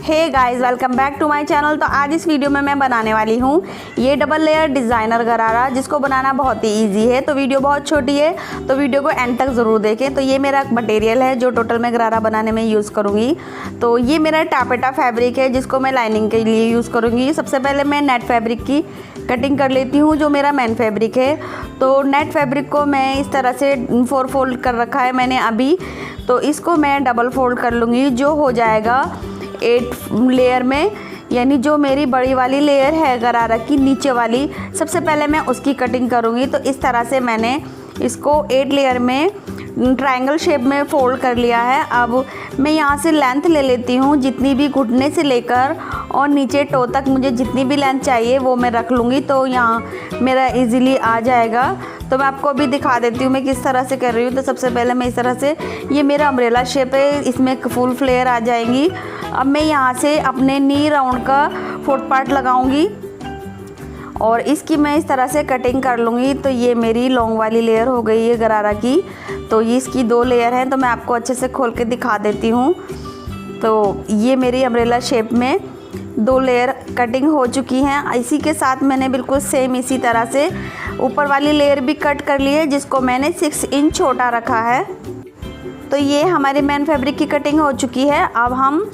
Hey guys, welcome back to my channel. तो आज इस वीडियो में मैं बनाने वाली हूँ ये डबल लेयर डिज़ाइनर गरारा, जिसको बनाना बहुत ही इजी है। तो वीडियो बहुत छोटी है, तो वीडियो को एंड तक ज़रूर देखें। तो ये मेरा मटेरियल है जो टोटल मैं गरारा बनाने में यूज़ करूँगी। तो ये मेरा टापेटा फैब्रिक है जिसको मैं लाइनिंग के लिए यूज़ करूँगी। सबसे पहले मैं नेट फैब्रिक की कटिंग कर लेती हूँ, जो मेरा मेन फैब्रिक है। तो नेट फैब्रिक को मैं इस तरह से 4 फोल्ड कर रखा है मैंने अभी। तो इसको मैं डबल फोल्ड कर लूँगी, जो हो जाएगा 8 लेयर में, यानी जो मेरी बड़ी वाली लेयर है गरारा की नीचे वाली, सबसे पहले मैं उसकी कटिंग करूँगी। तो इस तरह से मैंने इसको 8 लेयर में ट्रायंगल शेप में फ़ोल्ड कर लिया है। अब मैं यहाँ से लेंथ ले लेती हूँ, जितनी भी घुटने से लेकर और नीचे टो तक मुझे जितनी भी लेंथ चाहिए वो मैं रख लूँगी। तो यहाँ मेरा इजीली आ जाएगा। तो मैं आपको अभी दिखा देती हूँ मैं किस तरह से कर रही हूँ। तो सबसे पहले मैं इस तरह से, ये मेरा अम्ब्रेला शेप है, इसमें फुल फ्लेयर आ जाएंगी। अब मैं यहाँ से अपने नी राउंड का 4th पार्ट लगाऊंगी और इसकी मैं इस तरह से कटिंग कर लूँगी। तो ये मेरी लॉन्ग वाली लेयर हो गई है गरारा की। तो ये इसकी 2 लेयर हैं, तो मैं आपको अच्छे से खोल के दिखा देती हूँ। तो ये मेरी अम्ब्रेला शेप में 2 लेयर कटिंग हो चुकी हैं। इसी के साथ मैंने बिल्कुल सेम इसी तरह से ऊपर वाली लेयर भी कट कर ली है, जिसको मैंने 6 इंच छोटा रखा है। तो ये हमारी मेन फैब्रिक की कटिंग हो चुकी है। अब हम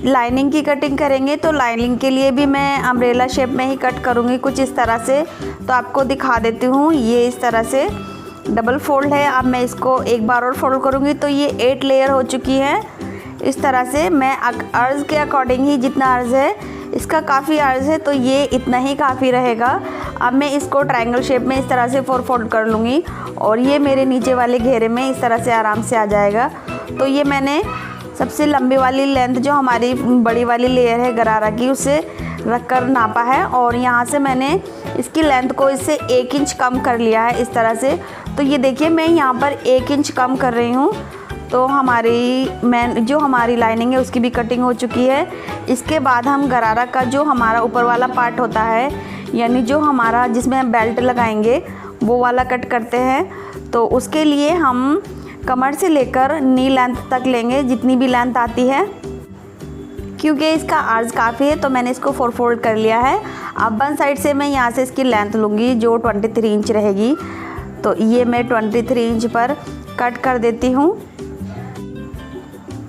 लाइनिंग की कटिंग करेंगे। तो लाइनिंग के लिए भी मैं अम्ब्रेला शेप में ही कट करूँगी कुछ इस तरह से। तो आपको दिखा देती हूँ, ये इस तरह से डबल फोल्ड है। अब मैं इसको एक बार और फोल्ड करूँगी। तो ये 8 लेयर हो चुकी है। इस तरह से मैं अर्ज़ के अकॉर्डिंग ही, जितना अर्ज़ है, इसका काफ़ी अर्ज़ है तो ये इतना ही काफ़ी रहेगा। अब मैं इसको ट्रायंगल शेप में इस तरह से 4 फोल्ड कर लूँगी और ये मेरे नीचे वाले घेरे में इस तरह से आराम से आ जाएगा। तो ये मैंने सबसे लंबी वाली लेंथ जो हमारी बड़ी वाली लेयर है गरारा की, उसे रख कर नापा है और यहाँ से मैंने इसकी लेंथ को इससे 1 इंच कम कर लिया है इस तरह से। तो ये देखिए मैं यहाँ पर 1 इंच कम कर रही हूँ। तो जो हमारी लाइनिंग है उसकी भी कटिंग हो चुकी है। इसके बाद हम गरारा का जो हमारा ऊपर वाला पार्ट होता है, यानी जो हमारा जिसमें हम बेल्ट लगाएंगे, वो वाला कट करते हैं। तो उसके लिए हम कमर से लेकर नी लेंथ तक लेंगे, जितनी भी लेंथ आती है। क्योंकि इसका अर्ज काफ़ी है तो मैंने इसको 4 फोल्ड कर लिया है। अब वन साइड से मैं यहाँ से इसकी लेंथ लूँगी जो 23 इंच रहेगी। तो ये मैं 23 इंच पर कट कर देती हूँ।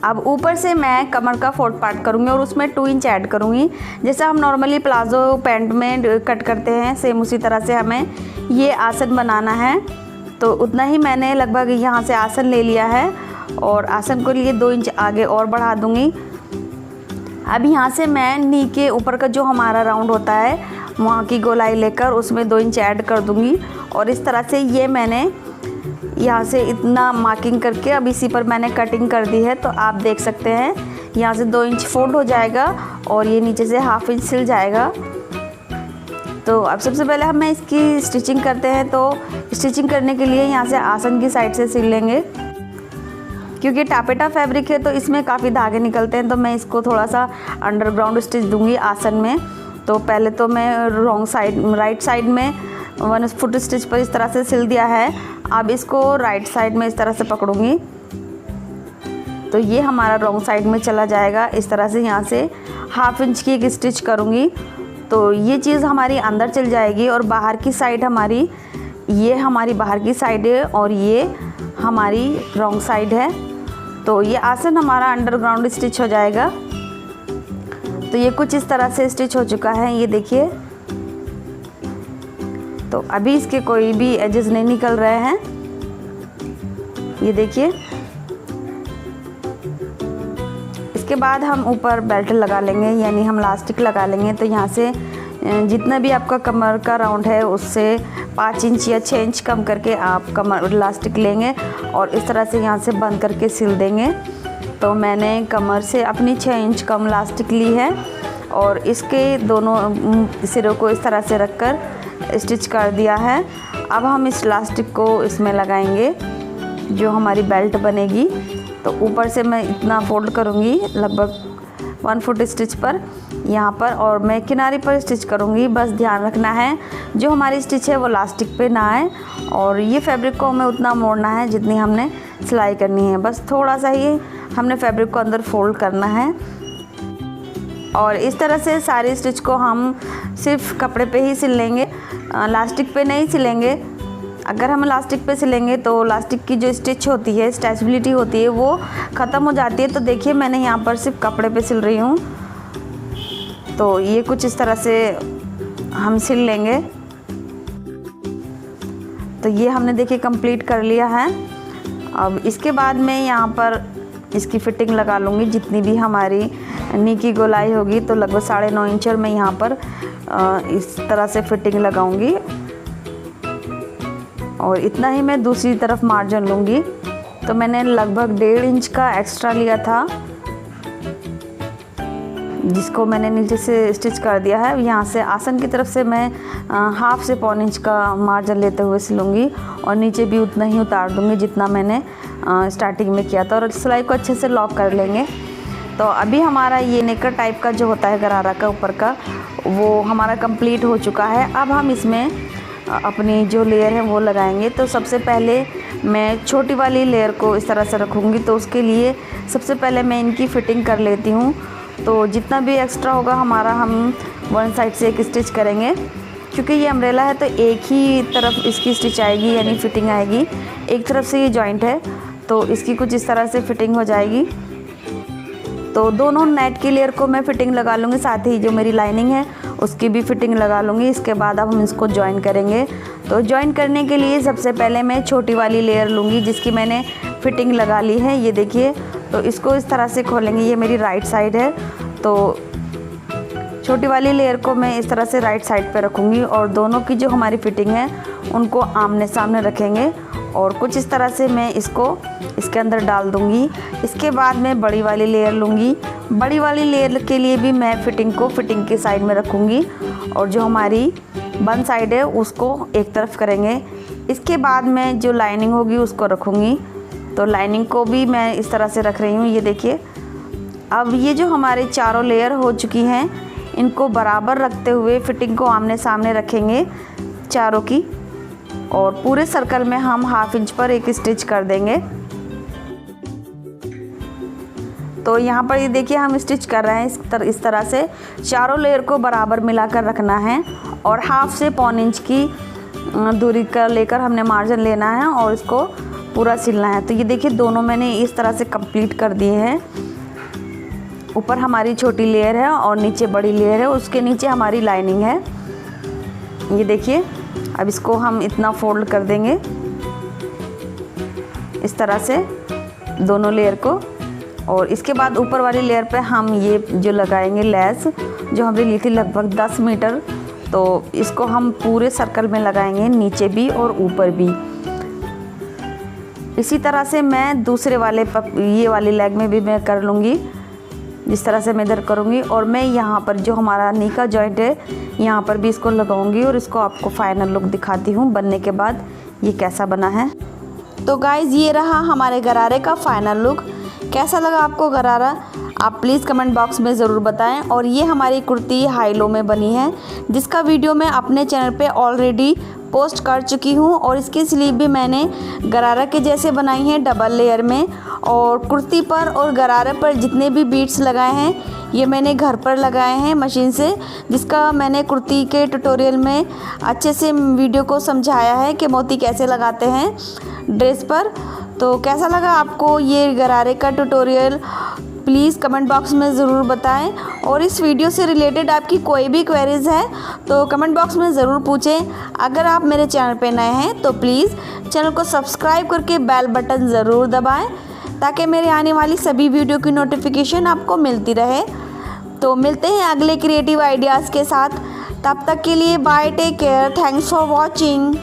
अब ऊपर से मैं कमर का 4th पार्ट करूँगी और उसमें 2 इंच ऐड करूँगी। जैसा हम नॉर्मली प्लाजो पैंट में कट करते हैं, सेम उसी तरह से हमें ये आसन बनाना है। तो उतना ही मैंने लगभग यहाँ से आसन ले लिया है और आसन को लिए 2 इंच आगे और बढ़ा दूँगी। अब यहाँ से मैं नी के ऊपर का जो हमारा राउंड होता है वहाँ की गोलाई लेकर उसमें 2 इंच ऐड कर दूँगी और इस तरह से ये मैंने यहाँ से इतना मार्किंग करके अब इसी पर मैंने कटिंग कर दी है। तो आप देख सकते हैं यहाँ से 2 इंच फोल्ड हो जाएगा और ये नीचे से 1/2 इंच सिल जाएगा। तो अब सबसे पहले हम इसकी स्टिचिंग करते हैं। तो स्टिचिंग करने के लिए यहाँ से आसन की साइड से सिल लेंगे। क्योंकि टापेटा फैब्रिक है तो इसमें काफ़ी धागे निकलते हैं, तो मैं इसको थोड़ा सा अंडरग्राउंड स्टिच दूंगी आसन में। तो पहले तो मैं राइट साइड में 1 फुट स्टिच पर इस तरह से सिल दिया है। अब इसको राइट साइड में इस तरह से पकड़ूंगी तो ये हमारा रॉन्ग साइड में चला जाएगा। इस तरह से यहाँ से 1/2 इंच की एक स्टिच करूँगी। तो ये चीज़ हमारी अंदर चल जाएगी और बाहर की साइड हमारी, ये हमारी बाहर की साइड है और ये हमारी रॉन्ग साइड है। तो ये आसन हमारा अंडरग्राउंड स्टिच हो जाएगा। तो ये कुछ इस तरह से स्टिच हो चुका है, ये देखिए। तो अभी इसके कोई भी एजेस नहीं निकल रहे हैं, ये देखिए। इसके बाद हम ऊपर बेल्ट लगा लेंगे, यानी हम इलास्टिक लगा लेंगे। तो यहाँ से जितना भी आपका कमर का राउंड है उससे 5 इंच या 6 इंच कम करके आप कमर इलास्टिक लेंगे और इस तरह से यहाँ से बंद करके सिल देंगे। तो मैंने कमर से अपनी 6 इंच कम इलास्टिक ली है और इसके दोनों सिरों को इस तरह से रखकर स्टिच कर दिया है। अब हम इस इलास्टिक को इसमें लगाएंगे जो हमारी बेल्ट बनेगी। तो ऊपर से मैं इतना फोल्ड करूँगी लगभग 1 फुट स्टिच पर यहाँ पर, और मैं किनारे पर स्टिच करूँगी। बस ध्यान रखना है जो हमारी स्टिच है वो इलास्टिक पे ना आए और ये फैब्रिक को हमें उतना मोड़ना है जितनी हमने सिलाई करनी है। बस थोड़ा सा ही हमने फैब्रिक को अंदर फोल्ड करना है। और इस तरह से सारे स्टिच को हम सिर्फ कपड़े पे ही सिल लेंगे, लास्टिक पे नहीं सिलेंगे। अगर हम लास्टिक पे सिलेंगे तो लास्टिक की जो स्टिच होती है, स्ट्रेचबिलिटी होती है, वो ख़त्म हो जाती है। तो देखिए मैंने यहाँ पर सिर्फ कपड़े पे सिल रही हूँ। तो ये कुछ इस तरह से हम सिल लेंगे। तो ये हमने देखिए कंप्लीट कर लिया है। अब इसके बाद मैं यहाँ पर इसकी फ़िटिंग लगा लूँगी, जितनी भी हमारी नी की गोलाई होगी। तो लगभग 9.5 इंच मैं यहाँ पर इस तरह से फ़िटिंग लगाऊंगी और इतना ही मैं दूसरी तरफ मार्जिन लूँगी। तो मैंने लगभग 1.5 इंच का एक्स्ट्रा लिया था, जिसको मैंने नीचे से स्टिच कर दिया है। यहाँ से आसन की तरफ से मैं 1/2 से 1.25 इंच का मार्जिन लेते हुए सिलूँगी और नीचे भी उतना ही उतार दूँगी जितना मैंने स्टार्टिंग में किया था, और सिलाई को अच्छे से लॉक कर लेंगे। तो अभी हमारा ये नेकर टाइप का जो होता है गरारा का ऊपर का, वो हमारा कंप्लीट हो चुका है। अब हम इसमें अपनी जो लेयर है वो लगाएंगे। तो सबसे पहले मैं छोटी वाली लेयर को इस तरह से रखूँगी। तो उसके लिए सबसे पहले मैं इनकी फ़िटिंग कर लेती हूँ। तो जितना भी एक्स्ट्रा होगा हमारा, हम वन साइड से एक स्टिच करेंगे। क्योंकि ये अम्ब्रेला है तो एक ही तरफ इसकी स्टिच आएगी, यानी फ़िटिंग आएगी। एक तरफ से ये जॉइंट है तो इसकी कुछ इस तरह से फ़िटिंग हो जाएगी। तो दोनों नेट की लेयर को मैं फ़िटिंग लगा लूँगी, साथ ही जो मेरी लाइनिंग है उसकी भी फ़िटिंग लगा लूँगी। इसके बाद अब हम इसको जॉइन करेंगे। तो जॉइन करने के लिए सबसे पहले मैं छोटी वाली लेयर लूँगी, जिसकी मैंने फ़िटिंग लगा ली है। ये देखिए, तो इसको इस तरह से खोलेंगे। ये मेरी राइट साइड है, तो छोटी वाली लेयर को मैं इस तरह से राइट साइड पे रखूँगी और दोनों की जो हमारी फ़िटिंग है उनको आमने सामने रखेंगे और कुछ इस तरह से मैं इसको इसके अंदर डाल दूँगी। इसके बाद मैं बड़ी वाली लेयर लूँगी। बड़ी वाली लेयर के लिए भी मैं फ़िटिंग को फ़िटिंग के साइड में रखूँगी और जो हमारी बंद साइड है उसको एक तरफ करेंगे। इसके बाद मैं जो लाइनिंग होगी उसको रखूँगी। तो लाइनिंग को भी मैं इस तरह से रख रही हूँ। ये देखिए, अब ये जो हमारे चारों लेयर हो चुकी हैं, इनको बराबर रखते हुए फ़िटिंग को आमने सामने रखेंगे चारों की, और पूरे सर्कल में हम 1/2 इंच पर एक स्टिच कर देंगे। तो यहाँ पर ये देखिए हम स्टिच कर रहे हैं इस तरह से चारों लेयर को बराबर मिलाकर रखना है और 1/2 से 1.25 इंच की दूरी का लेकर हमने मार्जिन लेना है और इसको पूरा सिलना है। तो ये देखिए दोनों मैंने इस तरह से कंप्लीट कर दिए हैं। ऊपर हमारी छोटी लेयर है और नीचे बड़ी लेयर है, उसके नीचे हमारी लाइनिंग है। ये देखिए, अब इसको हम इतना फोल्ड कर देंगे इस तरह से दोनों लेयर को, और इसके बाद ऊपर वाली लेयर पे हम ये जो लगाएंगे लेस, जो हमने ली थी लगभग 10 मीटर, तो इसको हम पूरे सर्कल में लगाएंगे, नीचे भी और ऊपर भी। इसी तरह से मैं दूसरे वाले ये वाली लेग में भी मैं कर लूँगी, जिस तरह से मैं इधर करूँगी। और मैं यहाँ पर जो हमारा नी का जॉइंट है यहाँ पर भी इसको लगाऊंगी और इसको आपको फाइनल लुक दिखाती हूँ बनने के बाद ये कैसा बना है। तो गाइज़, ये रहा हमारे गरारे का फाइनल लुक। कैसा लगा आपको गरारा, आप प्लीज़ कमेंट बॉक्स में ज़रूर बताएं। और ये हमारी कुर्ती हाई लो में बनी है, जिसका वीडियो मैं अपने चैनल पे ऑलरेडी पोस्ट कर चुकी हूँ, और इसकी स्लीव भी मैंने गरारा के जैसे बनाई है डबल लेयर में। और कुर्ती पर और गरारे पर जितने भी बीट्स लगाए हैं ये मैंने घर पर लगाए हैं मशीन से, जिसका मैंने कुर्ती के ट्यूटोरियल में अच्छे से वीडियो को समझाया है कि मोती कैसे लगाते हैं ड्रेस पर। तो कैसा लगा आपको ये गरारे का ट्यूटोरियल, प्लीज़ कमेंट बॉक्स में ज़रूर बताएं। और इस वीडियो से रिलेटेड आपकी कोई भी क्वेरीज़ है तो कमेंट बॉक्स में ज़रूर पूछें। अगर आप मेरे चैनल पे नए हैं तो प्लीज़ चैनल को सब्सक्राइब करके बेल बटन ज़रूर दबाएं, ताकि मेरे आने वाली सभी वीडियो की नोटिफिकेशन आपको मिलती रहे। तो मिलते हैं अगले क्रिएटिव आइडियाज़ के साथ, तब तक के लिए bye, take care, thanks for watching.